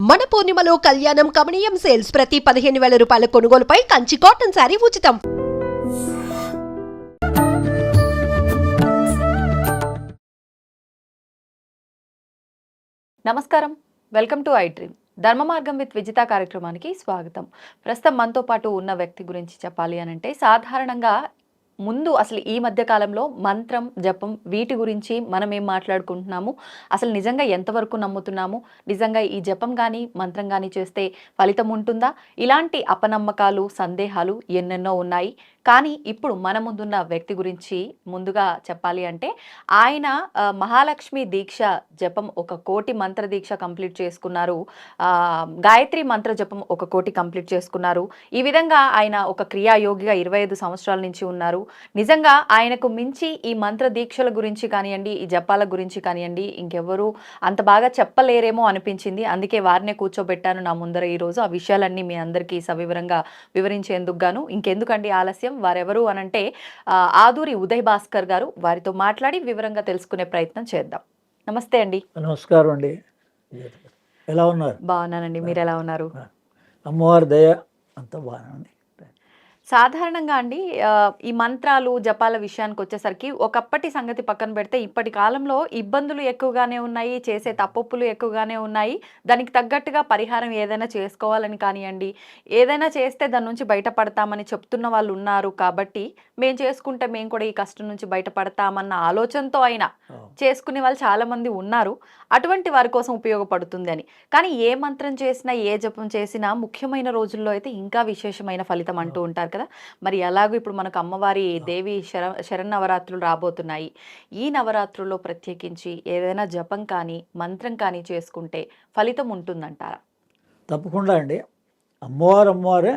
మన పూర్ణిమలో కళ్యాణం కమనీయం సేల్స్ ప్రతి 15,000 రూపాయల కొనుగోలుపై కంచి కాటన్ శారీ ఉచితం. నమస్కారం, వెల్కమ్ టు ఐ డ్రీమ్. ధర్మ మార్గం విత్ విజిత కార్యక్రమానికి స్వాగతం. ప్రస్తుతం మనతో పాటు ఉన్న వ్యక్తి గురించి చెప్పాలి అని అంటే, సాధారణంగా ముందు అసలు ఈ మధ్య కాలంలో మంత్రం, జపం వీటి గురించి మనం ఏం మాట్లాడుకుంటున్నాము, అసలు నిజంగా ఎంతవరకు నమ్ముతున్నాము, నిజంగా ఈ జపం కానీ మంత్రం కానీ చేస్తే ఫలితం ఉంటుందా, ఇలాంటి అపనమ్మకాలు, సందేహాలు ఎన్నెన్నో ఉన్నాయి. కానీ ఇప్పుడు మన ముందున్న వ్యక్తి గురించి ముందుగా చెప్పాలి అంటే, ఆయన మహాలక్ష్మి దీక్ష జపం 1,00,00,000 మంత్ర దీక్ష కంప్లీట్ చేసుకున్నారు. గాయత్రి మంత్ర జపం 1,00,00,000 కంప్లీట్ చేసుకున్నారు. ఈ విధంగా ఆయన ఒక క్రియాయోగిగా 25 సంవత్సరాల నుంచి ఉన్నారు. నిజంగా ఆయనకు మించి ఈ మంత్ర దీక్షల గురించి కానివ్వండి, ఈ జపాల గురించి కానివ్వండి, ఇంకెవరు అంత బాగా చెప్పలేరేమో అనిపించింది. అందుకే వారినే కూర్చోబెట్టాను నా ముందర ఈరోజు. ఆ విషయాలన్నీ మీ అందరికీ సవివరంగా వివరించేందుకు గాను ఇంకెందుకండి ఆలస్యం, వారెవరు అనంటే ఆదూరి ఉదయ్ భాస్కర్ గారు. వారితో మాట్లాడి వివరంగా తెలుసుకునే ప్రయత్నం చేద్దాం. నమస్తే అండి. నమస్కారం అండి. ఎలా ఉన్నారు? బాగున్నానండి, మీరు ఎలా ఉన్నారు? అమ్మవారి దయ అంత బాగుంది. సాధారణంగా అండి, ఈ మంత్రాలు జపాల విషయానికి వచ్చేసరికి ఒకప్పటి సంగతి పక్కన పెడితే ఇప్పటి కాలంలో ఇబ్బందులు ఎక్కువగానే ఉన్నాయి, చేసే తప్పొప్పులు ఎక్కువగానే ఉన్నాయి. దానికి తగ్గట్టుగా పరిహారం ఏదైనా చేసుకోవాలని కానివ్వండి, ఏదైనా చేస్తే దాని నుంచి బయటపడతామని చెప్తున్న వాళ్ళు ఉన్నారు. కాబట్టి మేము చేసుకుంటే మేము కూడా ఈ కష్టం నుంచి బయటపడతామన్న ఆలోచనతో అయినా చేసుకునే వాళ్ళు చాలామంది ఉన్నారు. అటువంటి వారి కోసం ఉపయోగపడుతుంది అని. కానీ ఏ మంత్రం చేసినా, ఏ జపం చేసినా ముఖ్యమైన రోజుల్లో అయితే ఇంకా విశేషమైన ఫలితం అంటూ ఉంటారు కదా. మరి అలాగూ ఇప్పుడు మనకు అమ్మవారి దేవి శరన్నవరాత్రులు రాబోతున్నాయి. ఈ నవరాత్రుల్లో ప్రత్యేకించి ఏదైనా జపం కానీ మంత్రం కానీ చేసుకుంటే ఫలితం ఉంటుందంటారా? తప్పకుండా అండి. అమ్మవారే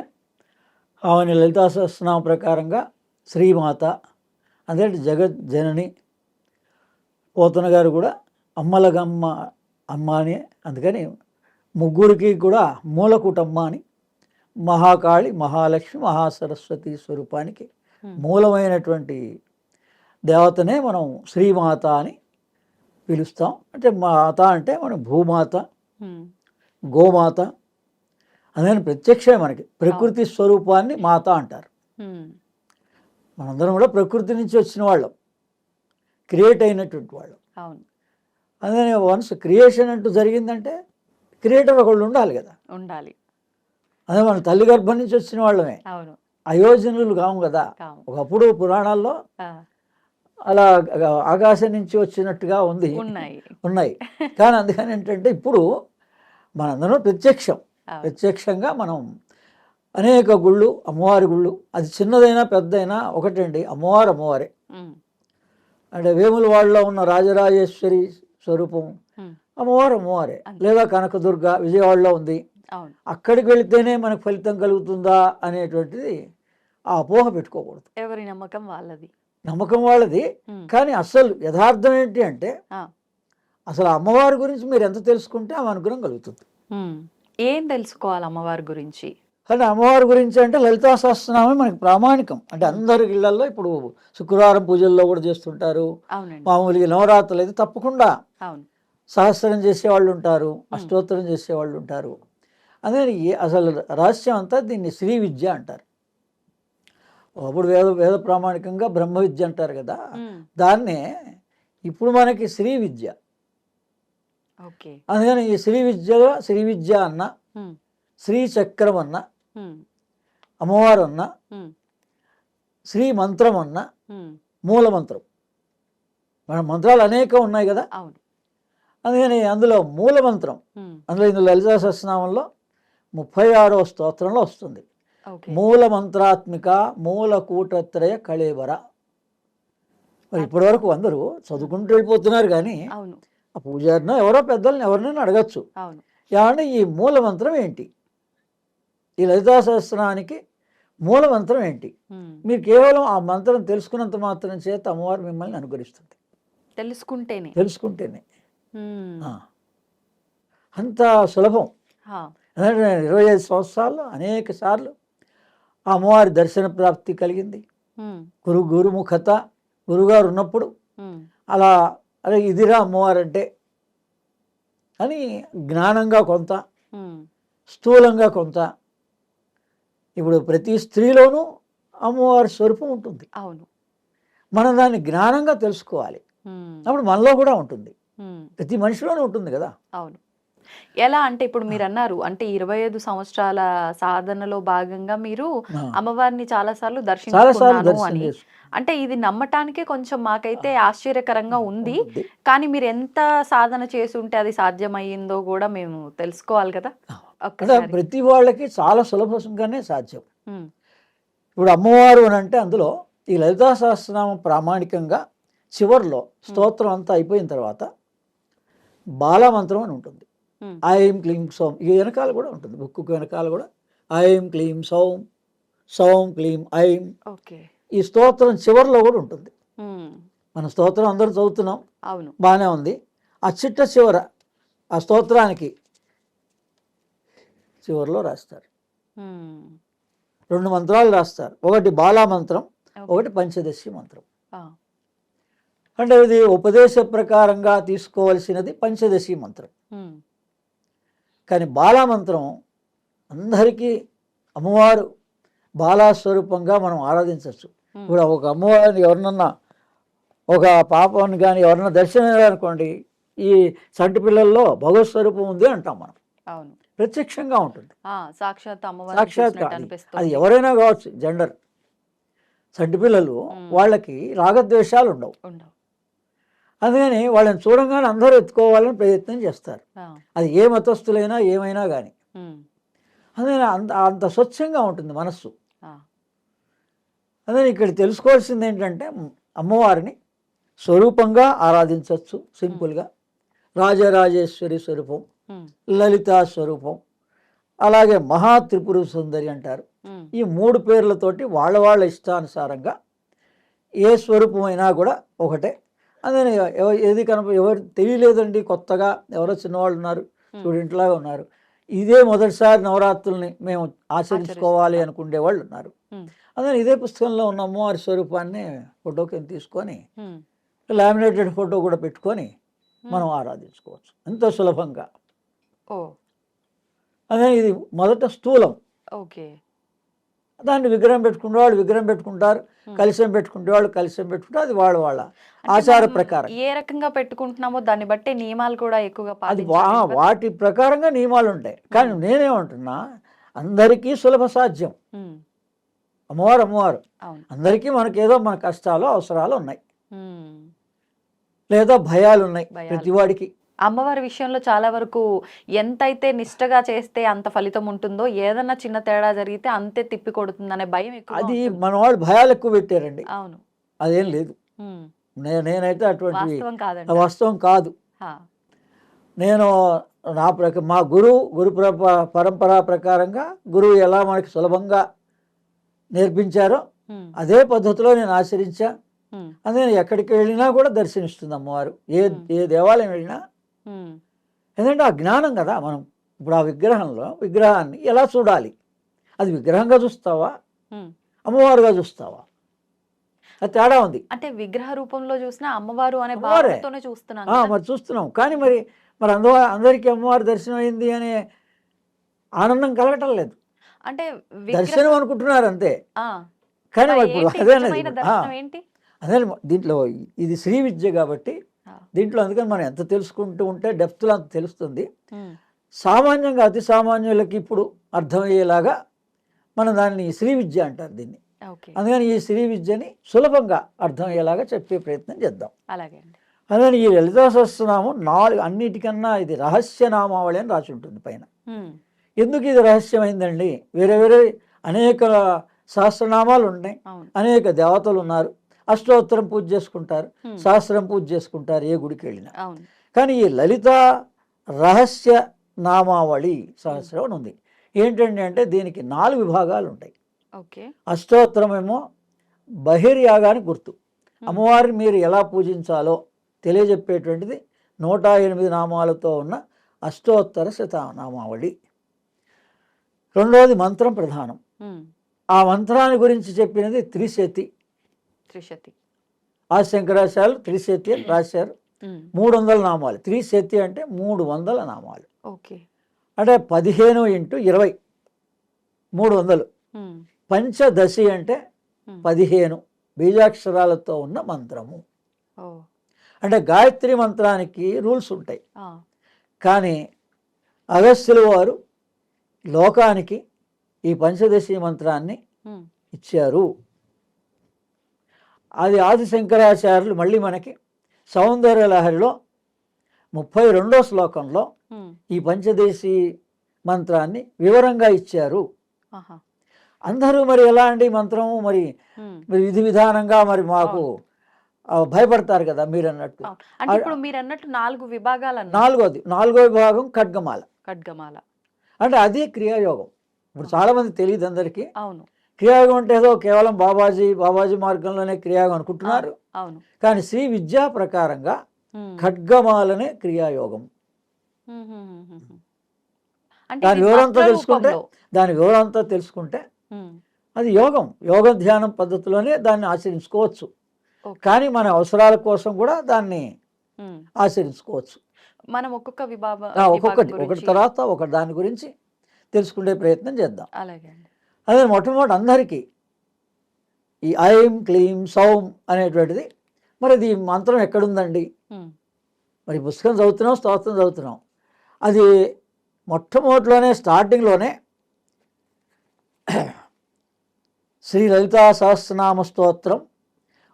ఆమె లలితా సహస్రనామ ప్రకారంగా శ్రీమాత, అదే జగత్ జనని. పోతన గారు కూడా అమ్మలగమ్మ అమ్మ అని, అందుకని ముగ్గురికి కూడా మూలకుటమ్మ అని, మహాకాళి, మహాలక్ష్మి, మహాసరస్వతి స్వరూపానికి మూలమైనటువంటి దేవతనే మనం శ్రీమాత అని పిలుస్తాం. అంటే మాత అంటే మనం భూమాత, గోమాత అదే ప్రత్యక్షమే మనకి. ప్రకృతి స్వరూపాన్ని మాత అంటారు. మనందరం కూడా ప్రకృతి నుంచి వచ్చిన వాళ్ళం, క్రియేట్ అయినటువంటి వాళ్ళం. అదే వన్స్ క్రియేషన్ అంటూ జరిగిందంటే క్రియేటర్ ఒకళ్ళు ఉండాలి కదా. ఉండాలి. అదే మన తల్లి గర్భం నుంచి వచ్చిన వాళ్ళమే, అయోజనులు కాము కదా. ఒకప్పుడు పురాణాల్లో అలా ఆకాశం నుంచి వచ్చినట్టుగా ఉన్నాయి. కానీ అందుకని ఏంటంటే ఇప్పుడు మనందరం ప్రత్యక్షంగా మనం అనేక గుళ్ళు, అమ్మవారి గుళ్ళు, అది చిన్నదైనా పెద్దదైనా ఒకటండి. అమ్మవారే. అంటే వేముల వాళ్ళలో ఉన్న రాజరాజేశ్వరి స్వరూపం అమ్మవారే. లేదా కనకదుర్గ విజయవాడలో ఉంది. అక్కడికి వెళితేనే మనకు ఫలితం కలుగుతుందా అనేటువంటిది ఆ అపోహ పెట్టుకోకూడదు. ఎవరి నమ్మకం వాళ్ళది. కానీ అసలు యథార్థం ఏంటి అంటే, అసలు అమ్మవారి గురించి మీరు ఎంత తెలుసుకుంటే ఆమె అనుగ్రహం కలుగుతుంది. ఏం తెలుసుకోవాలి అమ్మవారి గురించి? కానీ అమ్మవారి గురించి అంటే లలితా సహస్రనామే మనకి ప్రామాణికం. అంటే అందరి ఇళ్లలో ఇప్పుడు శుక్రవారం పూజల్లో కూడా చేస్తుంటారు. మామూలుగా నవరాత్రులు అయితే తప్పకుండా సహస్రం చేసేవాళ్ళు ఉంటారు, అష్టోత్తరం చేసేవాళ్ళు ఉంటారు. అదే అసలు రహస్యం అంతా దీన్ని శ్రీ విద్య అంటారు. అప్పుడు వేద ప్రామాణికంగా బ్రహ్మ విద్య అంటారు కదా, దాన్నే ఇప్పుడు మనకి శ్రీ విద్య. అందుకని ఈ శ్రీ విద్య అన్న, శ్రీ చక్రం అన్న, అమ్మవారు అన్న, శ్రీ మంత్రం అన్న, మూల మంత్రం. మన మంత్రాలు అనేకం ఉన్నాయి కదా. అందుకని అందులో మూల మంత్రం, ఇందులో లలితా సహస్రనామంలో 36వ స్తోత్రంలో వస్తుంది. మూల మంత్రాత్మిక మూల కూటత్రయ కళేవర. మరి ఇప్పటి వరకు అందరూ చదువుకుంటూ వెళ్ళిపోతున్నారు. కానీ ఆ పూజారినో ఎవరో పెద్దల్ని ఎవరినైనా అడగచ్చు, ఏమంటే ఈ మూల మంత్రం ఏంటి, ఈ లలితా సహస్రానికి మూల మంత్రం ఏంటి? మీరు కేవలం ఆ మంత్రం తెలుసుకున్నంత మాత్రం చేత అమ్మవారు మిమ్మల్ని అనుగ్రహిస్తుంది. తెలుసుకుంటేనే అంత సులభం. 25 సంవత్సరాల్లో అనేక సార్లు ఆ అమ్మవారి దర్శన ప్రాప్తి కలిగింది. గురుముఖత, గురుగారు ఉన్నప్పుడు అలా ఇదిరా అమ్మవారంటే అని జ్ఞానంగా కొంత స్థూలంగా కొంత. ఇప్పుడు ప్రతి స్త్రీలోనూ అమ్మవారి స్వరూపం ఉంటుంది. అవును. మనం దాన్ని జ్ఞానంగా తెలుసుకోవాలి. అప్పుడు మనలో కూడా ఉంటుంది, ప్రతి మనిషిలోనూ ఉంటుంది కదా. అవును. ఎలా అంటే ఇప్పుడు మీరన్నారు అంటే 25 సంవత్సరాల సాధనలో భాగంగా మీరు ఆ, అమ్మవారిని చాలాసార్లు చాలాసార్లు దర్శించుకున్నాను దర్శనం అని. చేసుకుంటుంది. అంటే ఇది నమ్మటానికే కొంచెం మాకైతే ఆశ్చర్యకరంగా ఉంది. ఉంటుంది. కానీ మీరు ఎంత సాధన చేసి ఉంటే అది సాధ్యమయ్యిందో కూడా మేము తెలుసుకోవాలి కదా అంటే ఒక్కసారి. ప్రతి వాళ్ళకి చాలా సులభంగానే సాధ్యం. ఉమ్, ఇప్పుడు అమ్మవారు అని అంటే అందులో ఈ లలితా సహస్రనామం ప్రామాణికంగా చివర్లో స్తోత్రం అంతా అయిపోయిన తర్వాత బాలామంత్రం అని ఉంటుంది. ఉమ్, ఐం క్లీం సౌం, ఈ వెనకాల కూడా ఉంటుంది, బుక్కు వెనకాల కూడా ఐం క్లీం సౌం, సౌం క్లీం ఐం, ఓకే. ఈ స్తోత్రం చివర్లో కూడా ఉంటుంది. ఉమ్, మన స్తోత్రం అందరూ చదువుతున్నాం, అవును. బాగానే ఉంది. ఆ చిట్ట చివర ఆ స్తోత్రానికి చివరిలో రాస్తారు, ఉమ్, 2 మంత్రాలు రాస్తారు. ఒకటి బాలా మంత్రం, ఓకే. ఒకటి పంచదశి మంత్రం. ఆ, అంటే ఇది ఉపదేశ ప్రకారంగా తీసుకోవలసినది పంచదశి మంత్రం. ఉమ్, కానీ బాలా మంత్రం అందరికీ అమ్మవారు బాలాస్వరూపంగా మనం ఆరాధించవచ్చు. ఉమ్, ఇప్పుడు ఒక అమ్మవారిని ఎవరినన్నా, ఒక పాపని కానీ ఎవరన్నా దర్శనం అనుకోండి, ఈ చంటి పిల్లల్లో భగవత్ స్వరూపం ఉంది అంటాం మనం, అవును. ప్రత్యక్షంగా ఉంటుంది. సాక్షాత్ అమ్మవారిని సాక్షాత్ చూసినట్టు అది అనిపిస్తుంది. ఎవరైనా కావచ్చు, జెండర్. చంటి పిల్లలు వాళ్ళకి రాగద్వేషాలు ఉండవు, ఉండవు. అందుకని వాళ్ళని చూడంగానే అందరూ ఎత్తుకోవాలని ప్రయత్నం చేస్తారు. ఆ, అది ఏ మతస్థులైనా ఏమైనా కానీ. ఉమ్, అందుకని అంత అంత స్వచ్ఛంగా ఉంటుంది మనస్సు. ఆ, అందుకని ఇక్కడ తెలుసుకోవాల్సింది ఏంటంటే అమ్మవారిని స్వరూపంగా ఆరాధించవచ్చు సింపుల్గా. రాజరాజేశ్వరి స్వరూపం, ఉమ్, లలితా స్వరూపం, అలాగే మహా త్రిపుర సుందరి అంటారు. ఉమ్, ఈ 3 పేర్లతోటి వాళ్ళ వాళ్ళ ఇష్టానుసారంగా ఏ స్వరూపమైనా కూడా ఒకటే. అందుకని ఏది ఎవరు తెలియలేదండి, కొత్తగా ఎవరో చిన్నవాళ్ళు ఉన్నారు, స్టూడెంట్లాగా ఉన్నారు, ఇదే మొదటిసారి నవరాత్రుల్ని మేము ఆచరించుకోవాలి అనుకునే వాళ్ళు ఉన్నారు. ఉమ్, అందుకని ఇదే పుస్తకంలో ఉన్న అమ్మవారి స్వరూపాన్ని ఫోటో కింద తీసుకొని ఉమ్, లామినేటెడ్ ఫోటో కూడా పెట్టుకొని మనం ఆరాధించుకోవచ్చు ఎంతో సులభంగా. ఓ, అదే ఇది మొదట స్థూలం, ఓకే. దాన్ని విగ్రహం పెట్టుకునే వాళ్ళు విగ్రహం పెట్టుకుంటారు, కలశం పెట్టుకునే వాళ్ళు కలశం పెట్టుకుంటారు, అది వాళ్ళ వాళ్ళ అంటే ఆచార మనం ప్రకారం. ఏ రకంగా పెట్టుకుంటున్నామో దాన్ని బట్టే నియమాలు కూడా ఎక్కువగా అది పాటించాలి కదా? వాటి ప్రకారంగా నియమాలు ఉంటాయి. కానీ నేనేమంటున్నా, అందరికీ సులభ సాధ్యం. ఉమ్, అమ్మవారు అమ్మవారు అవును. అందరికీ మనకేదో మన కష్టాలు అవసరాలు ఉన్నాయి, ఉమ్, లేదా భయాలు ఉన్నాయి భయాలు. ప్రతివాడికి. అమ్మవారి విషయంలో చాలా వరకు ఎంతైతే నిష్టగా చేస్తే అంత ఫలితం ఉంటుందో, ఏదన్నా చిన్న తేడా జరిగితే అంతే తిప్పి కొడుతుందనే భయం ఎక్కువ. అది మన వాళ్ళు భయాలు ఎక్కువ పెట్టారండి, అవును. అదేం లేదు. ఉమ్, నేనైతే అటువంటివి వాస్తవం కాదండి. వాస్తవం కాదు. హా, నేను మా గురు పరంపర ప్రకారంగా గురువు ఎలా మనకి సులభంగా నేర్పించారో ఉమ్, అదే పద్ధతిలో నేను ఆచరించా. ఉమ్, అందుకని ఎక్కడికి వెళ్ళినా కూడా దర్శనిస్తుంది అమ్మవారు, ఏ దేవాలయం వెళ్ళినా. ఉమ్, ఎందుకంటే ఆ జ్ఞానం కదా. మనం ఇప్పుడు ఆ విగ్రహాన్ని ఎలా చూడాలి, అది విగ్రహంగా చూస్తావా ఉమ్. అమ్మవారుగా చూస్తావా, అది తేడా ఉంది. అంటే విగ్రహ రూపంలో చూసినా అమ్మవారు అనే అమ్మవారే. భావనతోనే చూస్తున్నాం కదా. మరి చూస్తున్నాం, కానీ మరి అందరికీ అమ్మవారి దర్శనం అయింది అనే ఆనందం కలగటం లేదు. అంటే దర్శనం అనుకుంటున్నారు అంతే. ఆ, కానీ మరి ఇప్పుడు ఏంటి అదే ఇష్టమైన దర్శనం ఏంటి? అదే దీంట్లో ఇది శ్రీ విద్య కాబట్టి ఆ, దీంట్లో అందుకని మనం ఎంత తెలుసుకుంటూ ఉంటే డెప్త్లో అంత తెలుస్తుంది. ఉమ్, సామాన్యంగా అతి సామాన్యులకి ఇప్పుడు అర్థమయ్యేలాగా మనం దాన్ని శ్రీ విద్య అంటారు దీన్ని. ఓకే. అందుకని ఈ శ్రీ విద్యని సులభంగా అర్థమయ్యేలాగా చెప్పే ప్రయత్నం చేద్దాం. అలాగే అండి. అందుకని ఈ లలితా సహస్రనామం 4 అన్నిటికన్నా ఇది రహస్యనామావళి అని రాసి ఉంటుంది పైన. ఉమ్, ఎందుకు ఇది రహస్యమైందండి? వేరే అనేక సహస్రనామాలు ఉన్నాయి, అవును. అనేక దేవతలు ఉన్నారు, అష్టోత్తరం పూజ చేసుకుంటారు, Hmm. సహస్రం పూజ చేసుకుంటారు ఏ గుడికి వెళ్ళినా. అవును. కానీ ఈ లలిత రహస్య నామావళి సహస్రం అని ఉంది. ఏంటండి అంటే దీనికి 4 విభాగాలు ఉంటాయి. ఓకే. అష్టోత్తరమేమో బహిర్యాగానికి గుర్తు, అమ్మవారిని మీరు ఎలా పూజించాలో తెలియజెప్పేటువంటిది 108 నామాలతో ఉన్న అష్టోత్తర శతనామావళి. రెండవది మంత్రం ప్రధానం, ఉమ్, ఆ మంత్రాన్ని గురించి చెప్పినది త్రిశతి. త్రిశతి. ఆ శంకరాచార్యులు త్రిశతి అని రాశారు. ఉమ్, 300 నామాలు. త్రిశతి అంటే 300 నామాలు. ఓకే. అంటే 15 × 20 300. ఉమ్, పంచదశి అంటే 15 బీజాక్షరాలతో ఉన్న మంత్రము. ఓ, అంటే గాయత్రి మంత్రానికి రూల్స్ ఉంటాయి, ఆ, కానీ అగస్త్యుల వారు లోకానికి ఈ పంచదశి మంత్రాన్ని ఉమ్, ఇచ్చారు. అది ఆది శంకరాచార్యులు మళ్ళీ మనకి సౌందర్య లహరిలో 32వ శ్లోకంలో ఉమ్, ఈ పంచదశి మంత్రాన్ని వివరంగా ఇచ్చారు. ఆహా, అందరూ మరి ఎలా అండి మంత్రం మరి ఉమ్, విధి విధానంగా మరి మాకు భయపడతారు కదా మీరు అన్నట్టు. అవును. అంటే ఇప్పుడు మీరు అన్నట్టు 4 విభాగాలు అన్నారు. నాలుగో విభాగం ఖడ్గమాల. ఖడ్గమాల. అంటే అది క్రియాయోగం. ఇప్పుడు చాలామంది తెలియదు అందరికీ. అవును, క్రియాయోగం అంటే ఏదో కేవలం బాబాజీ మార్గంలోనే క్రియాయోగం అనుకుంటున్నారు. అవును. కానీ శ్రీ విద్యా ప్రకారంగా ఉమ్, ఖడ్గమాలనే క్రియాయోగం. ఉమ్, ఉమ్, ఉమ్, ఉమ్. అంటే దాని ఇది వివరంతో మంత్ర తెలుసుకుంటే రూపంలో. తెలుసుకుంటే ఉమ్, అది యోగ ధ్యానం పద్ధతిలోనే దాన్ని ఆచరించుకోవచ్చు. ఓకే. కానీ మన అవసరాల కోసం కూడా దాన్ని ఉమ్, ఆచరించుకోవచ్చు. మనం ఒక్కొక్క విభాగం ఒకటి గురించి తర్వాత ఒక దాని గురించి తెలుసుకునే ప్రయత్నం చేద్దాం. అలాగే అండి. అదే మొట్టమొదటి అందరికీ ఈ ఐం క్లీం సౌం అనేటువంటిది మరి ఇది మంత్రం ఎక్కడుందండి? ఉమ్, మరి పుస్తకం చదువుతున్నాం, స్తోత్రం చదువుతున్నాం. అది మొట్టమొదటిలోనే స్టార్టింగ్లోనే శ్రీ లలితా సహస్రనామ స్తోత్రం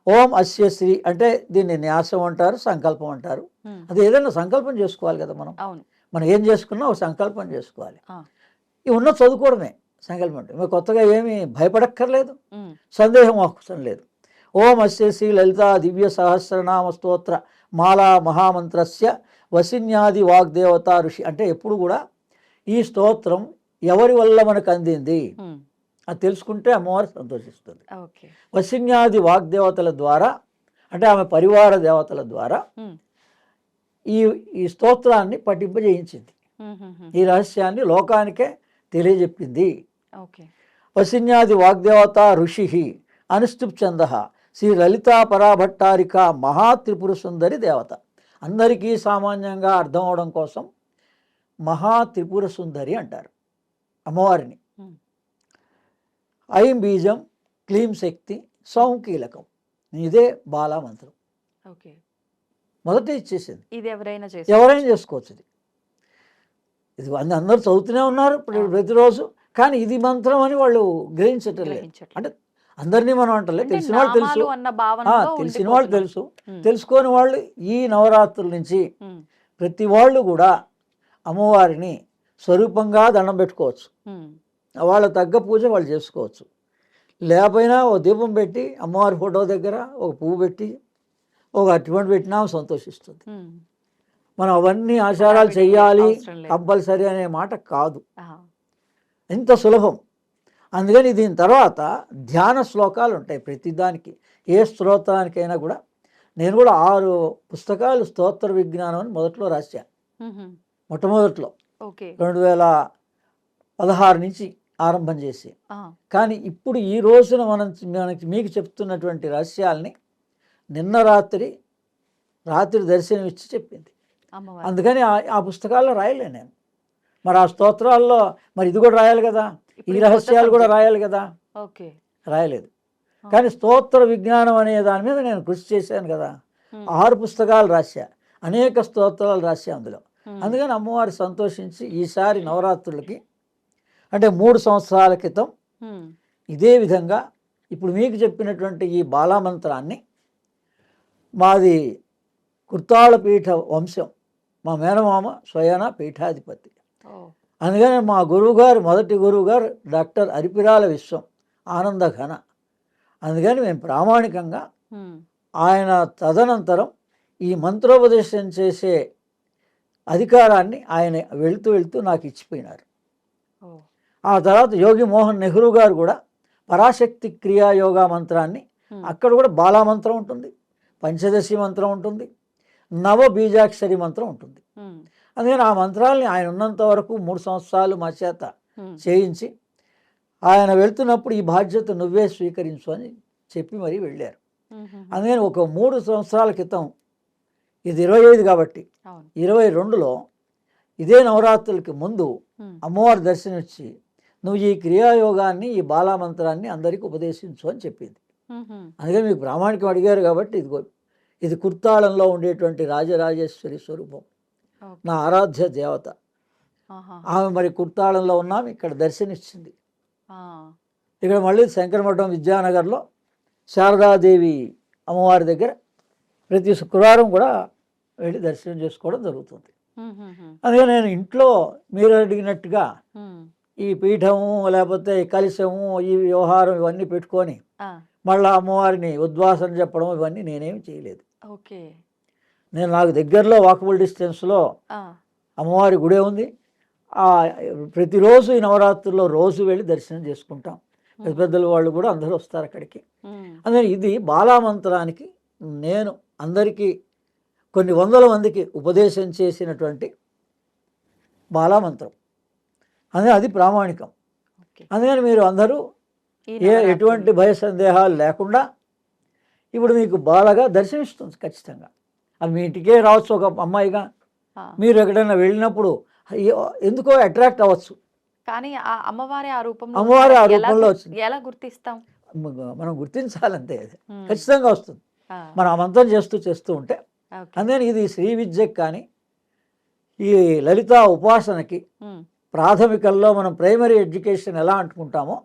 ఓం అస్య శ్రీ అంటే దీన్ని న్యాసం అంటారు, సంకల్పం అంటారు. ఉమ్, అది ఏదైనా సంకల్పం చేసుకోవాలి కదా మనం. అవును. మనం ఏం చేసుకున్నా ఒక సంకల్పం చేసుకోవాలి. ఆ, ఇవి ఉన్న చదువుకోవడమే సంకల్పం అంటే. మీరు కొత్తగా ఏమీ భయపడక్కర్లేదు, ఉమ్, సందేహం అవసరం లేదు. ఓం అస్య శ్రీ లలితా దివ్య సహస్రనామ స్తోత్ర మాలా మహామంత్రస్య వసిన్యాది వాగ్దేవత ఋషి అంటే ఎప్పుడు కూడా ఈ స్తోత్రం ఎవరి వల్ల మనకు అందింది ఉమ్, అది తెలుసుకుంటే అమ్మవారు సంతోషిస్తుంది. ఓకే. వసిన్యాది వాగ్దేవతల ద్వారా అంటే ఆమె పరివార దేవతల ద్వారా ఉమ్, ఈ ఈ స్తోత్రాన్ని పఠింపజేయించింది. ఉమ్, ఉమ్, ఉమ్, ఈ రహస్యాన్ని లోకానికే తెలియజెప్పింది. ఓకే. వసిన్యాది వాగ్దేవత ఋషి అనుష్ఠుప్ఛంద శ్రీ లలితా పరాభట్టారిక మహాత్రిపుర సుందరి దేవత. అందరికీ సామాన్యంగా అర్థం అవడం కోసం మహాత్రిపుర సుందరి అంటారు అమ్మవారిని. ఉమ్, ఐం బీజం క్లీం శక్తి సౌం కీలకం. ఇదే బాలా మంత్రం. ఓకే. మొదట ఇచ్చేసింది. ఇది ఎవరైనా ఎవరైనా చేసుకోవచ్చు. ఇది అందరూ చదువుతూనే ఉన్నారు ప్రతిరోజు, కానీ ఇది మంత్రం అని వాళ్ళు గ్రహించటం లేదు. అంటే అందరినీ మనం అంటలేదు, తెలిసిన వాళ్ళు తెలుసు, తెలిసిన వాళ్ళు తెలుసు, తెలుసుకోని వాళ్ళు ఈ నవరాత్రుల నుంచి ప్రతి వాళ్ళు కూడా అమ్మవారిని స్వరూపంగా దండం పెట్టుకోవచ్చు. వాళ్ళ తగ్గ పూజ వాళ్ళు చేసుకోవచ్చు. లేకపోయినా ఓ దీపం పెట్టి అమ్మవారి ఫోటో దగ్గర ఒక పువ్వు పెట్టి ఒక అరటిపండు పెట్టినా సంతోషిస్తుంది. మనం అవన్నీ ఆచారాలు చెయ్యాలి కంపల్సరీ అనే మాట కాదు, ఎంత సులభం. అందుకని దీని తర్వాత ధ్యాన శ్లోకాలు ఉంటాయి ప్రతిదానికి. ఏ స్తోత్రానికైనా కూడా నేను కూడా 6 పుస్తకాలు స్తోత్ర విజ్ఞానం అని మొదట్లో రాశాను. మొట్టమొదట్లో 2016 నుంచి ఆరంభం చేసి, కానీ ఇప్పుడు ఈ రోజున మీకు చెప్తున్నటువంటి రహస్యాల్ని నిన్న రాత్రి దర్శనం ఇచ్చి చెప్పింది. అందుకని ఆ పుస్తకాల్లో రాయలే నేను. మరి ఆ స్తోత్రాల్లో మరి ఇది కూడా రాయాలి కదా, ఈ రహస్యాలు కూడా రాయాలి కదా, రాయలేదు. కానీ స్తోత్ర విజ్ఞానం అనే దాని మీద నేను కృషి చేశాను కదా. 6 పుస్తకాలు రాశా, అనేక స్తోత్రాలు రాశా అందులో. అందుకని అమ్మవారు సంతోషించి ఈసారి నవరాత్రులకి అంటే 3 సంవత్సరాల క్రితం ఇదే విధంగా ఇప్పుడు మీకు చెప్పినటువంటి ఈ బాలామంత్రాన్ని మాది కుర్తాళపీఠ వంశం, మా మేనమామ స్వయాన పీఠాధిపతి. అందుకని మా గురువుగారు, మొదటి గురువుగారు డాక్టర్ అరిపిరాల విశ్వం ఆనంద ఘన. అందుకని మేము ప్రామాణికంగా ఆయన తదనంతరం ఈ మంత్రోపదేశం చేసే అధికారాన్ని ఆయన వెళ్తూ నాకు ఇచ్చిపోయినారు. ఆ తర్వాత యోగి మోహన్ నెహ్రూ గారు కూడా పరాశక్తి క్రియా యోగా మంత్రాన్ని, అక్కడ కూడా బాలామంత్రం ఉంటుంది, పంచదశి మంత్రం ఉంటుంది, నవ బీజాక్షరి మంత్రం ఉంటుంది. అందుకని ఆ మంత్రాల్ని ఆయన ఉన్నంత వరకు 3 సంవత్సరాలు మా చేత చేయించి ఆయన వెళ్తున్నప్పుడు ఈ బాధ్యత నువ్వే స్వీకరించు అని చెప్పి మరీ వెళ్ళారు. అందుకని ఒక 3 సంవత్సరాల క్రితం, ఇది 25 కాబట్టి 22లో ఇదే నవరాత్రులకి ముందు ఉమ్, అమ్మవారి దర్శనం ఇచ్చి నువ్వు ఈ క్రియాయోగాన్ని ఈ బాలామంత్రాన్ని అందరికీ ఉపదేశించు అని చెప్పింది. ఉహుం, అందుకే మీకు ప్రామాణికం అడిగారు కాబట్టి ఇదిగో ఇది కుర్తాళంలో ఉండేటువంటి రాజరాజేశ్వరి స్వరూపం, ఓకే. నా ఆరాధ్య దేవత. ఆహా, ఆమె మరి కుర్తాళంలో ఉన్నాం, ఇక్కడ దర్శనమిచ్చింది. ఆ, ఇక్కడ మళ్ళీ శంకరమఠం విద్యానగర్లో శారదాదేవి అమ్మవారి దగ్గర ప్రతి శుక్రవారం కూడా వెళ్ళి దర్శనం చేసుకోవడం జరుగుతుంది. ఉహుహుం, అందుకే నేను ఇంట్లో మీరు అడిగినట్టుగా ఉమ్, ఈ పీఠము లేకపోతే ఈ కలశము ఈ వ్యవహారం ఇవన్నీ పెట్టుకొని ఆ, మళ్ళీ అమ్మవారిని ఉద్వాసన చెప్పడం ఇవన్నీ నేనేమి చేయలేదు. ఓకే. నాకు దగ్గరలో వాకబుల్ డిస్టెన్స్లో ఆ, అమ్మవారి గుడే ఉంది. ప్రతిరోజు ఈ నవరాత్రుల్లో రోజు వెళ్ళి దర్శనం చేసుకుంటాం. పెద్ద పెద్దల వాళ్ళు కూడా అందరూ వస్తారు అక్కడికి. ఉమ్, అందుకని ఇది బాలామంత్రానికి నేను అందరికీ కొన్ని వందల మందికి ఉపదేశం చేసినటువంటి బాలామంత్రం. అందుకని అది ప్రామాణికం. ఓకే. అందుకని మీరు అందరూ ఈ ఎటువంటి భయ సందేహాలు లేకుండా ఇప్పుడు మీకు బాగా దర్శనమిస్తుంది ఖచ్చితంగా. అది మీ ఇంటికే రావచ్చు ఒక అమ్మాయిగా. ఆ, మీరు ఎక్కడైనా వెళ్ళినప్పుడు ఎందుకో అట్రాక్ట్ అవ్వచ్చు. కానీ ఆ అమ్మవారి ఆ రూపంలో అమ్మవారి ఆ ఎలా రూపంలో గుర్- వచ్చింది. ఎలా గుర్తిస్తాం? మనం గుర్తించాలంతే. అది ఉమ్, ఖచ్చితంగా వస్తుంది ఆ, మనం ఆ మంత్రం చేస్తూ ఉంటే. ఓకే. అందుకని ఇది శ్రీ విద్యకి కానీ ఈ లలిత ఉపాసనకి ఉమ్, ప్రాథమికల్లో మనం ప్రైమరీ ఎడ్యుకేషన్ ఎలా అంటుకుంటామో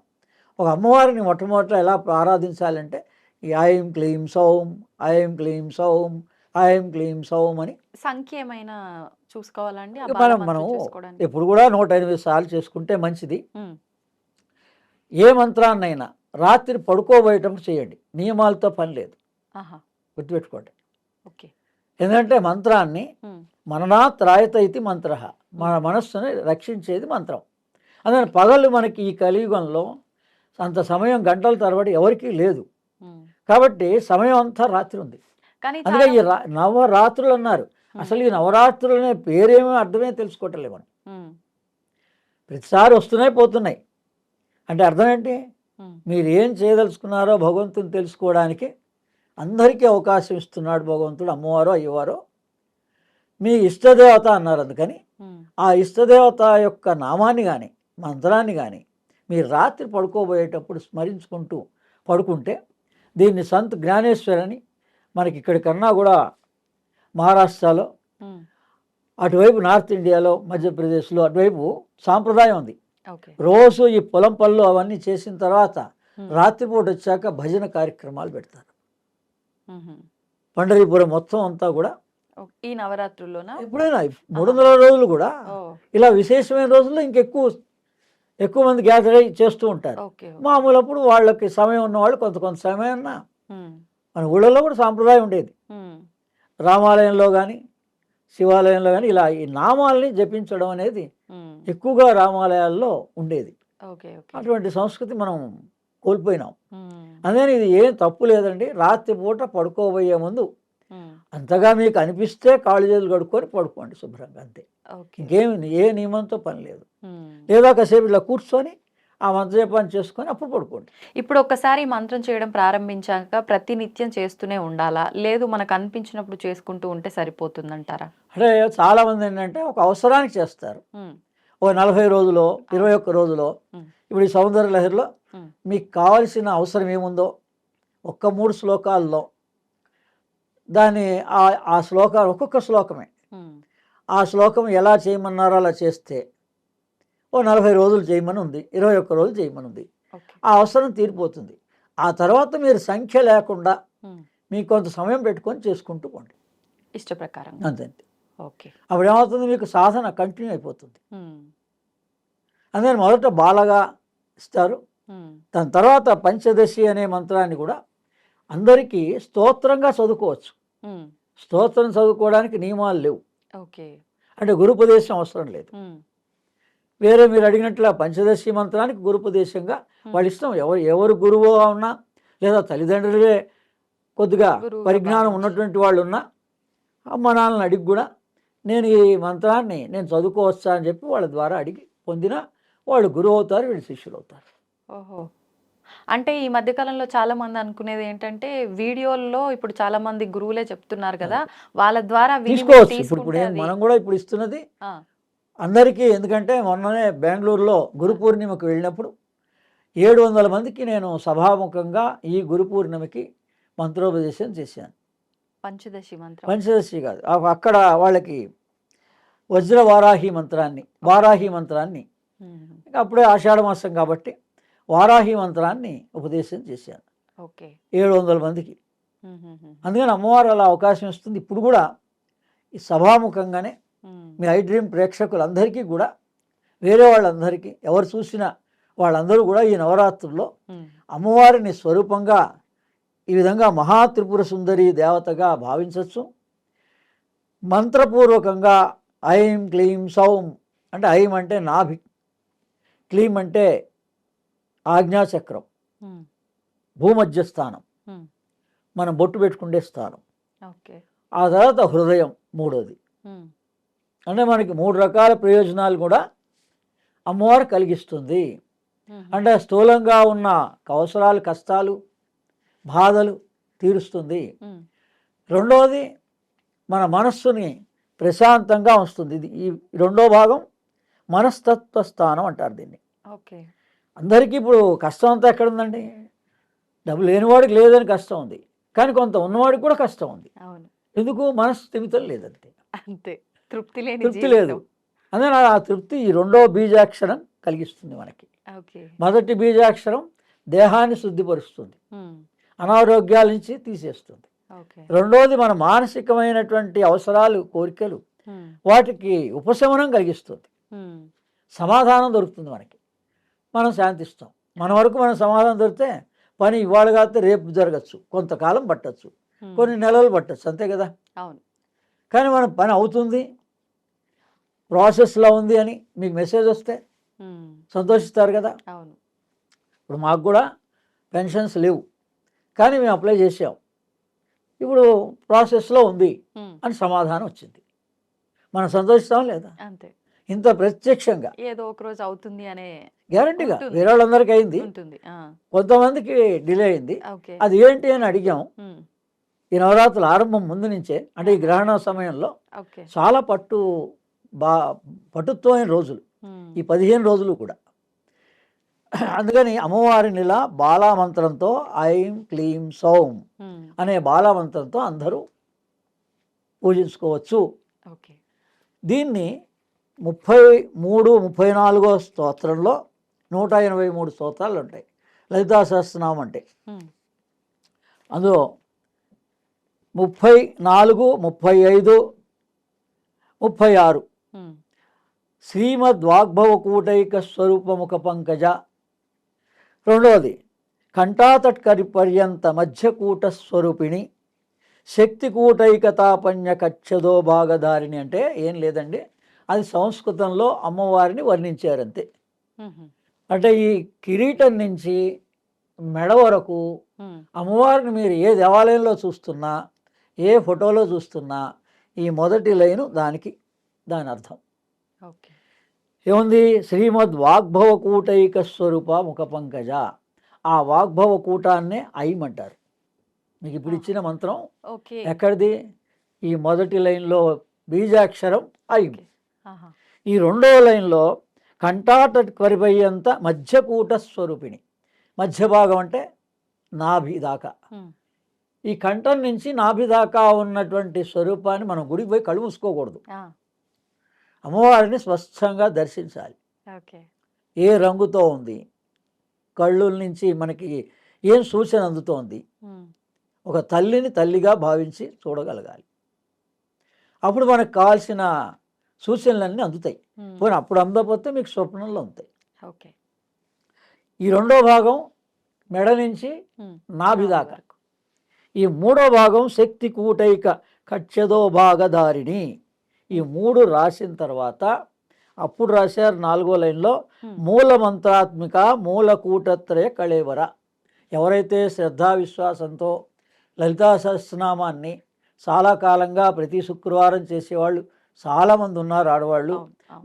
ఒక అమ్మవారిని మొట్టమొదట ఎలా ఆరాధించాలంటే ఈ ఐం క్లీం సౌం, ఐం క్లీం సౌం, ఐం క్లీం సౌం అని సంఖ్య ఏమైనా చూసుకోవాలండి ఆ మనం బాలమంత్రం మనం చేసుకోవడానికి? ఎప్పుడు కూడా 108 సార్లు చేసుకుంటే మంచిది. ఉమ్, ఏ మంత్రాన్నైనా రాత్రి పడుకోబోయేటప్పుడు చేయండి, నియమాలతో పని లేదు, ఆహా, గుర్తుపెట్టుకోండి. ఓకే. ఎందుకంటే మంత్రాన్ని ఉమ్, మననాత్ రాయత ఇది మంత్ర, మన మనస్సుని రక్షించేది మంత్రం. అందుకని పగలు మనకి ఈ కలియుగంలో అంత సమయం గంటల తరబడి ఎవరికీ లేదు. ఉమ్. కాబట్టి సమయం అంతా రాత్రి ఉంది. కానీ అందుకే చాలా ఈ నవరాత్రులు అన్నారు. అసలు ఈ నవరాత్రులు అనే పేరేమో అర్థమే తెలుసుకోవట్లేదు మనం. ఉమ్, ప్రతిసారి వస్తున్నాయి పోతున్నాయి అంటే అర్థం ఏంటి? ఉమ్, మీరు ఏం చేయదలుచుకున్నారో భగవంతుని తెలుసుకోవడానికి అందరికీ అవకాశం ఇస్తున్నాడు భగవంతుడు. అమ్మవారో అయ్యవారో మీ ఇష్టదేవత అన్నారు. అందుకని ఉమ్, ఆ ఇష్టదేవత యొక్క నామాన్ని కానీ మంత్రాన్ని కానీ మీరు రాత్రి పడుకోబోయేటప్పుడు స్మరించుకుంటూ పడుకుంటే దీన్ని సంత్ జ్ఞానేశ్వర్ అని మనకి ఇక్కడ కన్నా కూడా మహారాష్ట్రలో ఉమ్, అటువైపు నార్త్ ఇండియాలో మధ్యప్రదేశ్లో అటువైపు సాంప్రదాయం ఉంది. ఓకే. రోజు ఈ పొలం పళ్ళు అవన్నీ చేసిన తర్వాత ఉమ్, రాత్రిపూట వచ్చాక భజన కార్యక్రమాలు పెడతారు. ఉహుం. పండరీపురం మొత్తం అంతా కూడా ఓకే. ఈ నవరాత్రుల్లోనా? ఎప్పుడైనా 300 రోజులు కూడా ఓ, ఇలా విశేషమైన రోజుల్లో ఎక్కువ మంది గ్యాదర్ అయ్యి చేస్తూ ఉంటారు. ఓకే. ఓకే. మామూలు అప్పుడు వాళ్ళకి సమయం ఉన్నవాళ్ళు కొంత సమయం ఉమ్, మన ఊళ్ళలో కూడా సాంప్రదాయం ఉండేది. ఉమ్, రామాలయంలో కానీ శివాలయంలో కానీ ఇలా ఈ నామాల్ని జపించడం అనేది ఉమ్, ఎక్కువగా రామాలయాల్లో ఉండేది. ఓకే. ఓకే. అటువంటి సంస్కృతి మనం కోల్పోయినాం. ఉమ్, అందుకని ఇది ఏం తప్పు లేదండి. రాత్రిపూట పడుకోబోయే ముందు ఉమ్, అంతగా మీకు అనిపిస్తే కాళ్ళు చేతులు కడుక్కొని పడుకోండి శుభ్రంగా, అంతే. ఓకే. ఇంకేమి ఏ నియమంతో పని లేదు. ఉమ్. లేదా కాసేపు ఇలా కూర్చొని ఆ మంత్రజపాన్ని చేసుకొని అప్పుడు పడుకోండి. ఇప్పుడు ఒక్కసారి ఈ మంత్రం చేయడం ప్రారంభించాక ప్రతి నిత్యం చేస్తూనే ఉండాలా, లేదు మనకు అనిపించినప్పుడు చేసుకుంటూ ఉంటే సరిపోతుందంటారా? అంటే చాలామంది ఏంటంటే ఒక అవసరానికి చేస్తారు. ఉమ్, ఓ 40 రోజులో 21 రోజులో ఉమ్, ఇప్పుడు ఈ సౌందర్య లహరిలో ఉమ్, మీకు కావాల్సిన అవసరం ఏముందో ఒక్క 3 శ్లోకాల్లో దాన్ని ఆ శ్లోకాలు ఒక్కొక్క శ్లోకమే ఉమ్, ఆ శ్లోకం ఎలా చేయమన్నారో అలా చేస్తే ఓ 40 రోజులు చేయమని ఉంది, 21 రోజులు చేయమని ఉంది. ఓకే. ఆ అవసరం తీరిపోతుంది. ఆ తర్వాత మీరు సంఖ్య లేకుండా ఉమ్, మీకు కొంత సమయం పెట్టుకొని చేసుకుంటూ పోండి, ఇష్ట ప్రకారం. అంతే. ఓకే. అప్పుడు ఏమవుతుంది, మీకు సాధన కంటిన్యూ అయిపోతుంది. ఉమ్, అందుకని మొదట బాలగా ఇస్తారు. ఉమ్, దాని తర్వాత పంచదశి అనే మంత్రాన్ని కూడా అందరికీ స్తోత్రంగా చదువుకోవచ్చు. ఉమ్, స్తోత్రం చదువుకోవడానికి నియమాలు లేవు. ఓకే. అంటే గురుపదేశం అవసరం లేదు. ఉమ్, వేరే మీరు అడిగినట్లుగా పంచదశి మంత్రానికి గురుపదేశంగా వాళ్ళ ఇష్టం. ఎవరు గురువుగా ఉన్నా లేదా తల్లిదండ్రులే కొద్దిగా గురువుగా పరిజ్ఞానం భావించి. ఉన్నటువంటి వాళ్ళు ఉన్నా అమ్మ నాన్నని అడిగి కూడా నేను ఈ మంత్రాన్ని నేను చదువుకోవచ్చా అని చెప్పి వాళ్ళ ద్వారా అడిగి పొందినా వాళ్ళు గురువు అవుతారు, వీళ్ళు శిష్యులు అవుతారు. ఓహో. అంటే ఈ మధ్య కాలంలో చాలా మంది అనుకునేది ఏంటంటే వీడియోల్లో ఇప్పుడు చాలా మంది గురువులే చెప్తున్నారు కదా, వాళ్ళ ద్వారా విని తీసుకోవచ్చు. ఇప్పుడు తీసుకుంటే అది మనం కూడా ఇప్పుడు ఇస్తున్నది ఆ, అందరికీ. ఎందుకంటే మొన్ననే బెంగళూరులో గురు పూర్ణిమకు వెళ్ళినప్పుడు 700 మందికి నేను సభాముఖంగా ఈ గురు పూర్ణిమకి మంత్రోపదేశం చేశాను. పంచదశి మంత్రం. పంచదశి కాదు, అక్కడ వాళ్ళకి వజ్ర వారాహి మంత్రాన్ని, వారాహి మంత్రాన్ని, అప్పుడే ఆషాఢ మాసం కాబట్టి వారాహి మంత్రాన్ని ఉపదేశం చేశాను ఓకే. 700 మందికి. అందుకని అమ్మవారు అలా అవకాశం ఇస్తుంది. ఇప్పుడు కూడా ఈ సభాముఖంగానే మీ ఐ డ్రీమ్ ప్రేక్షకులందరికీ కూడా, వేరే వాళ్ళందరికీ, ఎవరు చూసినా వాళ్ళందరూ కూడా ఈ నవరాత్రుల్లో అమ్మవారిని స్వరూపంగా ఈ విధంగా మహాత్రిపుర సుందరి దేవతగా భావించవచ్చు. మంత్రపూర్వకంగా ఐం క్లీం సౌం అంటే, ఐం అంటే నాభి, క్లీం అంటే ఆజ్ఞాచక్రం, భూమధ్యస్థానం, మనం బొట్టు పెట్టుకుండే స్థానం. ఆ తర్వాత హృదయం మూడోది. అంటే మనకి 3 రకాల ప్రయోజనాలు కూడా అమ్మవారు కలిగిస్తుంది. అంటే స్థూలంగా ఉన్న అవసరాలు, కష్టాలు, బాధలు తీరుస్తుంది. రెండవది మన మనస్సుని ప్రశాంతంగా ఉంచుతుంది. ఇది ఈ రెండో భాగం మనస్తత్వ స్థానం అంటారు దీన్ని. ఓకే. అందరికీ ఇప్పుడు కష్టం అంతా ఎక్కడుందండి? డబ్బు లేనివాడికి లేదని కష్టం ఉంది, కానీ కొంత ఉన్నవాడికి కూడా కష్టం ఉంది. ఎందుకు? మనస్సు స్థిమితం లేదంతే, అంతే, తృప్తి లేదు. అందుకని ఆ తృప్తి ఈ రెండో బీజాక్షరం కలిగిస్తుంది మనకి. మొదటి బీజాక్షరం దేహాన్ని శుద్ధిపరుస్తుంది, అనారోగ్యాల నుంచి తీసేస్తుంది. రెండోది మన మానసికమైనటువంటి అవసరాలు, కోరికలు, వాటికి ఉపశమనం కలిగిస్తుంది, సమాధానం దొరుకుతుంది మనకి, మనం శాంతిస్తాం. మన వరకు మనం సమాధానం దొరికితే పని ఇవాళ కాకపోతే రేపు జరగచ్చు, కొంతకాలం పట్టచ్చు, కొన్ని నెలలు పట్టచ్చు, అంతే కదా. అవును. కానీ మన పని అవుతుంది, ప్రాసెస్లో ఉంది అని మీకు మెసేజ్ వస్తే సంతోషిస్తారు కదా. అవును. ఇప్పుడు మాకు కూడా పెన్షన్స్ లేవు, కానీ మేము అప్లై చేసాం, ఇప్పుడు ప్రాసెస్లో ఉంది అని సమాధానం వచ్చింది, మనం సంతోషిస్తాం లేదా? అంతే. ఇంత ప్రత్యక్షంగా ఏదో ఒక రోజు అవుతుంది అనే గ్యారంటీగా వేరే వాళ్ళందరికీ అయింది, కొంతమందికి డిలే అయింది. అది ఏంటి అని అడిగాం. ఈ నవరాత్రుల ఆరంభం ముందు నుంచే, అంటే ఈ గ్రహణ సమయంలో చాలా పటుత్వమైన రోజులు ఈ 15 రోజులు కూడా. అందుకని అమ్మవారిని ఇలా బాలామంత్రంతో, ఐం క్లీం సౌం అనే బాలామంత్రంతో అందరూ పూజించుకోవచ్చు. దీన్ని 33-34 స్తోత్రంలో 183 స్తోత్రాలు ఉంటాయి. లలితా సహస్రనామం అంటే అందులో 34, 35, 36 శ్రీమద్వాగ్భవకూటైక స్వరూపముఖ పంకజ. రెండవది కంఠాతట్కరి పర్యంత మధ్యకూట స్వరూపిణి శక్తికూటైకతాపన్య కచ్చదో భాగధారిణి. అంటే ఏం లేదండి, అది సంస్కృతంలో అమ్మవారిని వర్ణించారంతే. అంటే ఈ కిరీటం నుంచి మెడ వరకు అమ్మవారిని మీరు ఏ దేవాలయంలో చూస్తున్నా, ఏ ఫోటోలో చూస్తున్నా, ఈ మొదటి లైను దాని అర్థం ఏముంది? శ్రీమద్ వాగ్భవకూటైక స్వరూప ముఖ పంకజ. ఆ వాగ్భవకూటాన్నే ఐం అంటారు. మీకు ఇప్పుడు ఇచ్చిన మంత్రం ఎక్కడిది? ఈ మొదటి లైన్లో బీజాక్షరం ఐం. ఈ రెండో లైన్లో కంఠాటక్వరిపయ్యంత మధ్యకూట స్వరూపిణి. మధ్య భాగం అంటే నాభి దాకా. ఈ కంఠం నుంచి నాభి దాకా ఉన్నటువంటి స్వరూపాన్ని మనం గుడికి పోయి కళ్ళు మూసుకోకూడదు, అమ్మవారిని స్పష్టంగా దర్శించాలి. ఏ రంగుతో ఉంది, కళ్ళు నుంచి మనకి ఏం సూచన అందుతోంది, ఒక తల్లిని తల్లిగా భావించి చూడగలగాలి. అప్పుడు మనకు కావాల్సిన సూచనలన్నీ అందుతాయి. పోనీ అప్పుడు అందకపోతే మీకు స్వప్నంలో ఉంటాయి. ఈ రెండో భాగం మెడ నుంచి నాభి దాకా. ఈ మూడో భాగం శక్తి కూటైక కచ్చదో భాగధారిణి. ఈ 3 రాసిన తర్వాత అప్పుడు రాశారు 4వ లైన్లో మూల మంత్రాత్మిక మూలకూటత్రయ కళేవర. ఎవరైతే శ్రద్ధా విశ్వాసంతో లలితా సహస్రనామాన్ని చాలా కాలంగా ప్రతి శుక్రవారం చేసేవాళ్ళు చాలామంది ఉన్నారు, ఆడవాళ్ళు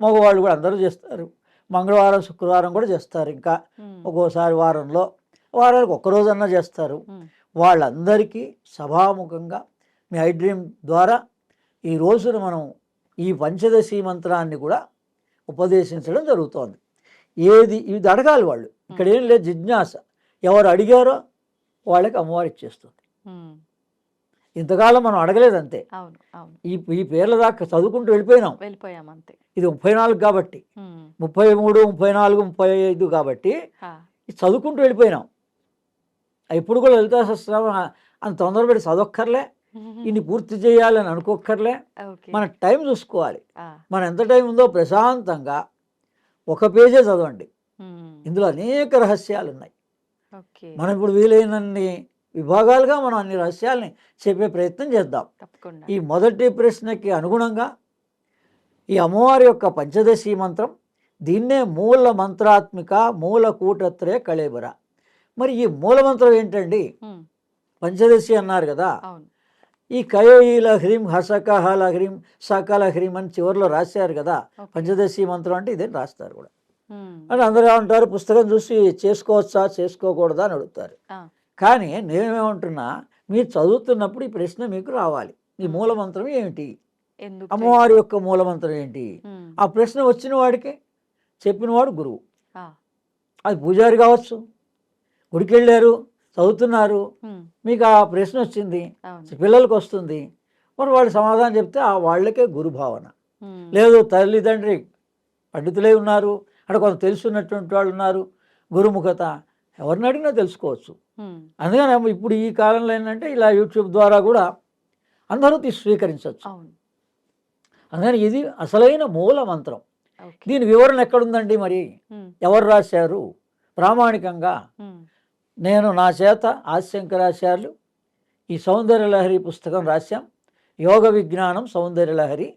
మగవాళ్ళు కూడా అందరూ చేస్తారు. మంగళవారం శుక్రవారం కూడా చేస్తారు, ఇంకా ఒక్కోసారి వారానికి ఒక్కరోజన్నా చేస్తారు. వాళ్ళందరికీ సభాముఖంగా మీ ఐ డ్రీమ్ ద్వారా ఈ రోజున మనం ఈ పంచదశి మంత్రాన్ని కూడా ఉపదేశించడం జరుగుతోంది. ఇది అడగాలి వాళ్ళు. ఇక్కడ ఏం లేదు, జిజ్ఞాస. ఎవరు అడిగారో వాళ్ళకి అమ్మవారు ఇచ్చేస్తుంది. ఇంతకాలం మనం అడగలేదు అంతే. ఈ పేర్ల దాకా చదువుకుంటూ వెళ్ళిపోయాం అంతే. ఇది 34 కాబట్టి, 33, 34, 35 కాబట్టి చదువుకుంటూ వెళ్ళిపోయినాం. ఇప్పుడు కూడా లలితా సహస్రనామం అంత తొందరపడి చదవక్కర్లే, ఇన్ని పూర్తి చేయాలని అనుకోక్కర్లే. మన టైం చూసుకోవాలి. మన ఎంత టైం ఉందో ప్రశాంతంగా ఒక పేజే చదవండి. ఇందులో అనేక రహస్యాలు ఉన్నాయి. మనం ఇప్పుడు వీలైనన్ని విభాగాలుగా మనం అన్ని రహస్యాలని చెప్పే ప్రయత్నం చేద్దాం. ఈ మొదటి ప్రశ్నకి అనుగుణంగా ఈ అమ్మవారి యొక్క పంచదశి మంత్రం, దీన్నే మూల మంత్రాత్మిక మూల కూటత్రయ కళేబర. మరి ఈ మూల మంత్రం ఏంటండి? పంచదశి అన్నారు కదా, ఈ కయోయిల హ్రీం హసక హల హ్రీం సకల హ్రీం అని చివరిలో రాశారు కదా. పంచదశి మంత్రం అంటే ఇదే రాస్తారు కూడా. అని అందరూ ఏమంటారు, పుస్తకం చూసి చేసుకోవచ్చా చేసుకోకూడదా అని అడుగుతారు. కానీ నేనేమంటున్నా, మీరు చదువుతున్నప్పుడు ఈ ప్రశ్న మీకు రావాలి. ఈ మూల మంత్రం ఏమిటి, అమ్మవారి యొక్క మూల మంత్రం ఏంటి? ఆ ప్రశ్న వచ్చిన వాడికి చెప్పినవాడు గురువు. అది పూజారి కావచ్చు, గుడికి వెళ్ళారు, చదువుతున్నారు, మీకు ఆ ప్రశ్న వచ్చింది, పిల్లలకు వస్తుంది, మరి వాళ్ళు సమాధానం చెప్తే ఆ వాళ్ళకే గురు భావన. లేదు తల్లిదండ్రి పండితులే ఉన్నారు, అక్కడ కొంత తెలుసున్నటువంటి వాళ్ళు ఉన్నారు, గురుముఖత ఎవరిని అడిగినా తెలుసుకోవచ్చు. అందుకని ఇప్పుడు ఈ కాలంలో ఏంటంటే ఇలా యూట్యూబ్ ద్వారా కూడా అందరూ స్వీకరించవచ్చు. అందుకని ఇది అసలైన మూల మంత్రం. దీని వివరణ ఎక్కడుందండి? మరి ఎవరు రాశారు? ప్రామాణికంగా నేను నా చేత ఆదిశంకరాచార్యులు ఈ సౌందర్యలహరి పుస్తకం రాశాం. యోగ విజ్ఞానం సౌందర్యలహరి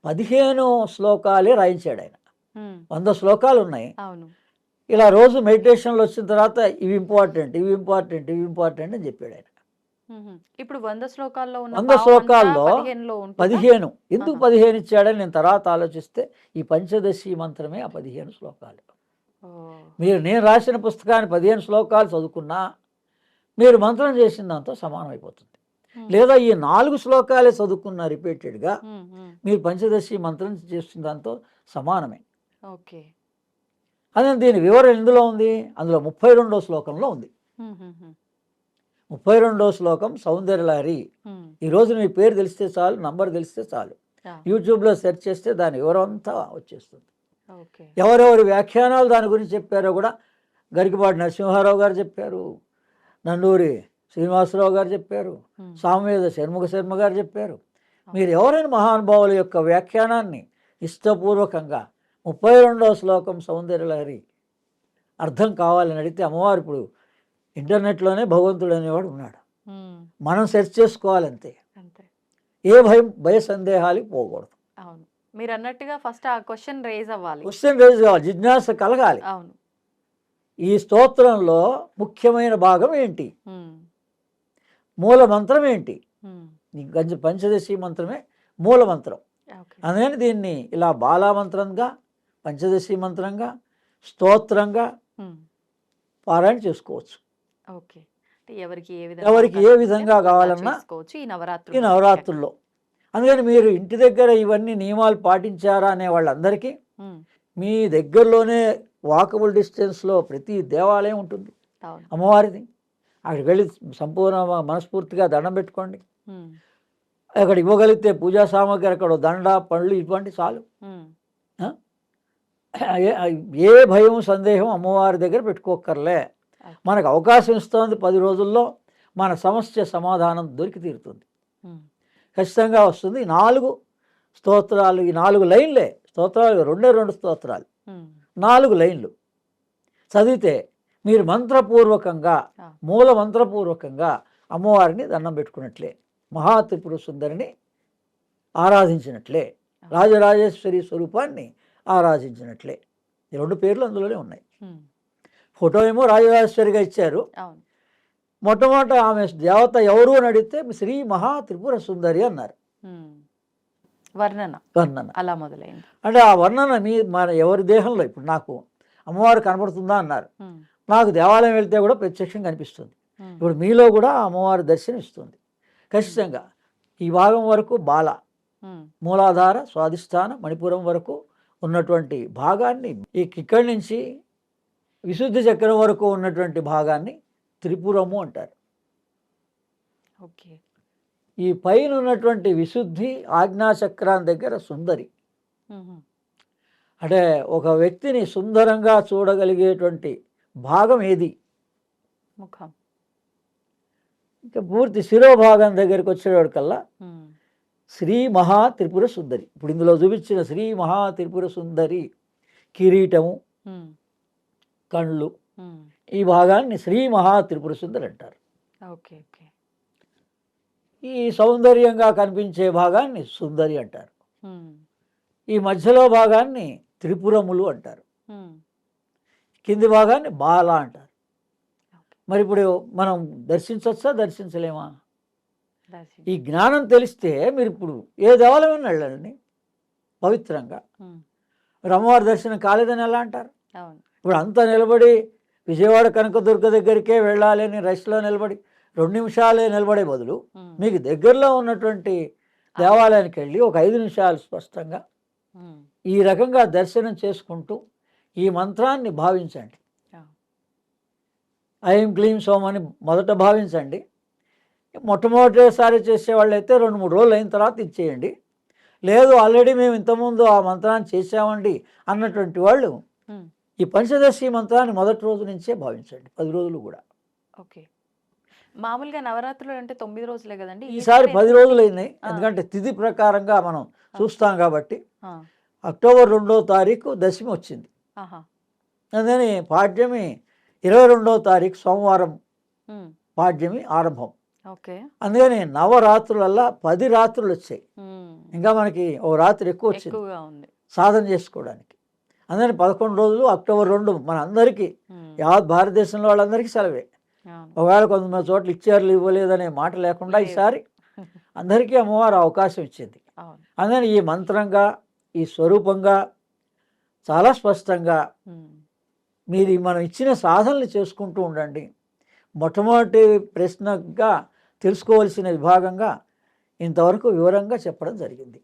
15 శ్లోకాలే రాయించాడు ఆయన. 100 శ్లోకాలు ఉన్నాయి. ఇలా రోజు మెడిటేషన్లో వచ్చిన తర్వాత ఇవి ఇంపార్టెంట్, ఇవి ఇంపార్టెంట్, ఇవి ఇంపార్టెంట్ అని చెప్పాడు ఆయన. ఇప్పుడు 100 శ్లోకాల్లో 100 శ్లోకాల్లో 15 ఎందుకు 15 ఇచ్చాడని నేను తర్వాత ఆలోచిస్తే ఈ పంచదశి మంత్రమే ఆ 15 శ్లోకాలు. నేను రాసిన పుస్తకాన్ని 15 శ్లోకాలు చదువుకున్నా మీరు మంత్రం చేసిన దాంతో సమానం అయిపోతుంది. లేదా ఈ 4 శ్లోకాలే చదువుకున్న రిపీటెడ్గా మీరు పంచదశి మంత్రం చేసిన దాంతో సమానమే. అదే దీని వివరణ ఎందులో ఉంది? అందులో 32వ శ్లోకంలో ఉంది. 32వ శ్లోకం సౌందర్యలహరి. ఈరోజు మీ పేరు తెలిస్తే చాలు, నంబర్ తెలిస్తే చాలు, యూట్యూబ్లో సెర్చ్ చేస్తే దాని వివరం అంతా వచ్చేస్తుంది. ఎవరెవరి వ్యాఖ్యానాలు దాని గురించి చెప్పారో కూడా గరికపాటి నరసింహారావు గారు చెప్పారు, నండూరి శ్రీనివాసరావు గారు చెప్పారు, సామవేద షణ్ముఖ శర్మ గారు చెప్పారు. మీరు ఎవరైనా మహానుభావుల యొక్క వ్యాఖ్యానాన్ని ఇష్టపూర్వకంగా 32వ శ్లోకం సౌందర్యలహరి అర్థం కావాలని అడిగితే అమ్మవారు ఇప్పుడు ఇంటర్నెట్లోనే భగవంతుడు అనేవాడు ఉన్నాడు. మనం సెర్చ్ చేసుకోవాలంతే. ఏ భయ సందేహాలు పోకూడదు. మీరు అన్నట్టుగా ఫస్ట్ ఆ క్వశ్చన్ రేజ్ అవ్వాలి, జిజ్ఞాస కలగాలి. ఈ స్తోత్రంలో ముఖ్యమైన భాగం ఏంటి, మూల మంత్రం ఏంటి? పంచదశి మంత్రమే మూల మంత్రం. అందుకని దీన్ని ఇలా బాలామంత్రంగా, పంచదశి మంత్రంగా, స్తోత్రంగా పారాయణ చేసుకోవచ్చు. ఎవరికి ఏ విధంగా కావాలన్నా ఈ నవరాత్రుల్లో. అందుకని మీరు ఇంటి దగ్గర ఇవన్నీ నియమాలు పాటించారా అనే వాళ్ళందరికీ మీ దగ్గరలోనే వాకబుల్ డిస్టెన్స్లో ప్రతి దేవాలయం ఉంటుంది అమ్మవారిది. అక్కడికి వెళ్ళి సంపూర్ణ మనస్ఫూర్తిగా దండం పెట్టుకోండి. అక్కడ ఇవ్వగలిగితే పూజా సామాగ్రి, అక్కడ దండ, పళ్ళు ఇటువంటి చాలు. ఏ భయం సందేహం అమ్మవారి దగ్గర పెట్టుకోక్కర్లే. మనకు అవకాశం ఇస్తుంది, 10 రోజుల్లో మన సమస్య సమాధానం దొరికి తీరుతుంది, ఖచ్చితంగా వస్తుంది. 4 స్తోత్రాలు, ఈ 4 లైన్లే స్తోత్రాలు, 2 స్తోత్రాలు, 4 లైన్లు చదివితే మీరు మంత్రపూర్వకంగా, మూల మంత్రపూర్వకంగా అమ్మవారిని దండం పెట్టుకున్నట్లే, మహాత్రిపుర సుందరిని ఆరాధించినట్లే, రాజరాజేశ్వరి స్వరూపాన్ని ఆరాధించినట్లే. ఈ 2 పేర్లు అందులోనే ఉన్నాయి. ఫోటో ఏమో రాజరాజేశ్వరిగా ఇచ్చారు. మొట్టమొదట ఆమె దేవత ఎవరు అని అడిగితే శ్రీ మహా త్రిపుర సుందరి అన్నారు. వర్ణన అలా మొదలైంది. అంటే ఆ వర్ణన మన ఎవరి దేహంలో, ఇప్పుడు నాకు అమ్మవారు కనపడుతుందా అన్నారు, నాకు దేవాలయం వెళ్తే కూడా ప్రత్యక్షంగా కనిపిస్తుంది. ఇప్పుడు మీలో కూడా అమ్మవారి దర్శనం ఇస్తుంది ఖచ్చితంగా. ఈ భాగం వరకు బాల, మూలాధార, స్వాధిష్టాన, మణిపురం వరకు ఉన్నటువంటి భాగాన్ని ఇక్కడి నుంచి విశుద్ధి చక్రం వరకు ఉన్నటువంటి భాగాన్ని త్రిపురము అంటారు. ఓకే. ఈ పైన ఉన్నటువంటి విశుద్ధి ఆజ్ఞాచక్రం దగ్గర సుందరి. అంటే ఒక వ్యక్తిని సుందరంగా చూడగలిగేటువంటి భాగం ఏది? ముఖం. ఇంకా పూర్తి శిరోభాగం దగ్గరికి వచ్చేవాడికల్లా శ్రీ మహా త్రిపుర సుందరి. ఇప్పుడు ఇందులో చూపించిన శ్రీ మహా త్రిపుర సుందరి కిరీటము, కళ్ళు, ఈ భాగాన్ని శ్రీ మహా త్రిపుర సుందరి అంటారు. ఓకే. ఓకే. ఈ సౌందర్యంగా కనిపించే భాగాన్ని సుందరి అంటారు. ఈ మధ్యలో భాగాన్ని త్రిపురములు అంటారు. కింది భాగాన్ని బాల అంటారు. మరి ఇప్పుడు మనం దర్శించవచ్చా, దర్శించలేమా? ఈ జ్ఞానం తెలిస్తే మీరు ఇప్పుడు ఏ దేవాలయం వెళ్ళండి పవిత్రంగా, మీరు అమ్మవారి దర్శనం కాలేదని ఎలా అంటారు? ఇప్పుడు అంతా నిలబడి విజయవాడ కనకదుర్గ దగ్గరికే వెళ్ళాలి అని రష్లో నిలబడి 2 నిమిషాలే నిలబడే బదులు మీకు దగ్గరలో ఉన్నటువంటి దేవాలయానికి వెళ్ళి ఒక 5 నిమిషాలు స్పష్టంగా ఈ రకంగా దర్శనం చేసుకుంటూ ఈ మంత్రాన్ని భావించండి. ఐం క్లీం సోమ్ అని మొదట భావించండి. మొట్టమొదటిసారి చేసేవాళ్ళైతే 2-3 రోజులు అయిన తర్వాత ఇచ్చేయండి. లేదు ఆల్రెడీ మేము ఇంతకుముందు ఆ మంత్రాన్ని చేసామండి అన్నటువంటి వాళ్ళు ఈ పంచదశి మంత్రాన్ని మొదటి రోజు నుంచే భావించండి, 10 రోజులు కూడా. ఓకే. మామూలుగా నవరాత్రులు అంటే 9 రోజులే కదండి, ఈసారి 10 రోజులు అయినాయి. ఎందుకంటే తిథి ప్రకారంగా మనం చూస్తాం కాబట్టి. అక్టోబర్ 2వ తారీఖు దశమి వచ్చింది. అందుకని పాడ్యమి 22వ తారీఖు సోమవారం పాడ్యమి ఆరంభం. అందుకని నవరాత్రులల్లా 10 రాత్రులు వచ్చాయి. ఇంకా మనకి ఓ రాత్రి ఎక్కువ వచ్చింది సాధన చేసుకోవడానికి. అందుకని 11 రోజులు అక్టోబర్ 2 మన అందరికీ, యావత్ భారతదేశంలో వాళ్ళందరికీ సెలవే. ఒకవేళ కొంతమంది చోట్ల ఇచ్చారు ఇవ్వలేదనే మాట లేకుండా ఈసారి అందరికీ అమ్మవారు అవకాశం ఇచ్చింది. అందుకని ఈ మంత్రంగా, ఈ స్వరూపంగా చాలా స్పష్టంగా మీరు మనం ఇచ్చిన సాధనలు చేసుకుంటూ ఉండండి. మొట్టమొదటి ప్రశ్నగా తెలుసుకోవాల్సిన విభాగంగా ఇంతవరకు వివరంగా చెప్పడం జరిగింది.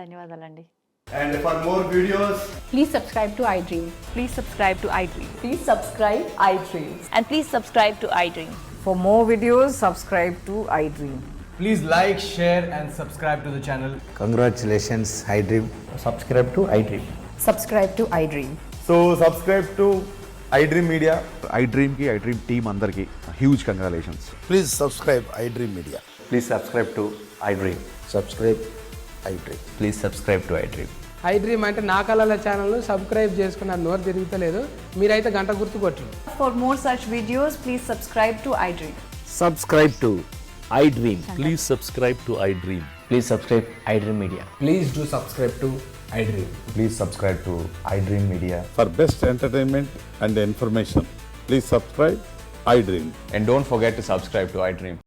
ధన్యవాదాలండి. And for more videos, Please subscribe to iDream. Please subscribe to iDream. Please subscribe iDream. And please subscribe to iDream. For more videos, subscribe to iDream. please like, share and subscribe to the channel. Congratulations, iDream. Subscribe to iDream. Subscribe to iDream. So subscribe to iDream Media. iDream ki iDream team andarki huge congratulations. Please subscribe iDream Media. Please subscribe to iDream. Subscribe iDream. Please subscribe to iDream. iDream అంటే నా కళల ఛానల్ను subscribe చేసుకున్న నోరు తిరుగుతలేదు, మీరైతే గంట గుర్తు కొట్టండి. For more such videos, please subscribe to iDream. Subscribe to iDream. Please subscribe to iDream. Please subscribe iDream Media. Please do subscribe to iDream. Please subscribe to iDream Media. For best entertainment and information, please subscribe iDream. And don't forget to subscribe to iDream.